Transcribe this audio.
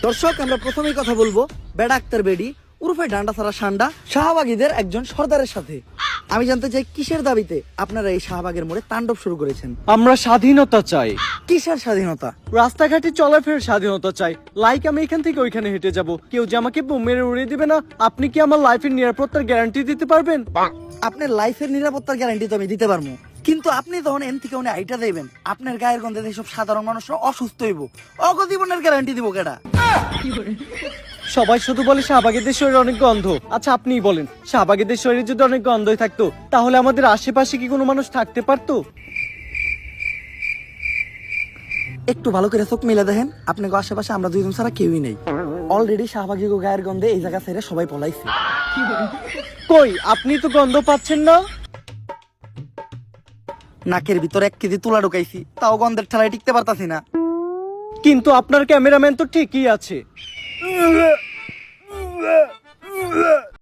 দর্শক, আমরা প্রথমেই কথা বলবো বেডা আক্তার বেডি উরফে ডান্ডা সারা সান্ডা শাহবাগীদের একজন সর্দারের সাথে। আমি জানতে চাই কিসের দাবিতে আপনারা এই শাহবাগের মোড়ে তাণ্ডব শুরু করেছেন? আমরা স্বাধীনতা চাই, কিসের স্বাধীনতা? রাস্তাঘাটে চলাফেরার স্বাধীনতা চাই। লাইক আমি এখান থেকে ওইখানে হেঁটে যাব, কেউ যে আমাকে বোম মেরে উড়িয়ে দিবে না। আপনি কি আমার লাইফের নিরাপত্তার গ্যারান্টি দিতে পারবেন? আপনার লাইফের নিরাপত্তার গ্যারান্টি তো আমি দিতে পারবো, কিন্তু আপনি তখন এন থেকে উনি আইটা দেবেন আপনার গায়ের গন্ধে এইসব সাধারণ মানুষরা অসুস্থ হইব, অগজীবনের গ্যারান্টি দিব কেডা? সবাই শুধু বলে শাহবাগীদের শরীরে অনেক গন্ধ। আচ্ছা আপনিই বলেন, শাহবাগীদের শরীরে যদি অনেক গন্ধই থাকতো তাহলে আমাদের আশেপাশে কি কোনো মানুষ থাকতে পারতো? একটু ভালো করে চোখ মিলে দেখেন, আপনাকে আশেপাশে আমরা দুইজন ছাড়া কেউই নেই। অলরেডি শাহবাগী গায়ের গন্ধে এই জায়গা ছেড়ে সবাই পলাইছে। কই, আপনি তো গন্ধ পাচ্ছেন না? নাকের ভিতর 1 কেজি তুলা ঢুকাইছি, তাও গন্ধের ঠেলায় টিকতে পারতাছি না। কিন্তু আপনার ক্যামেরাম্যান তো ঠিকই আছে।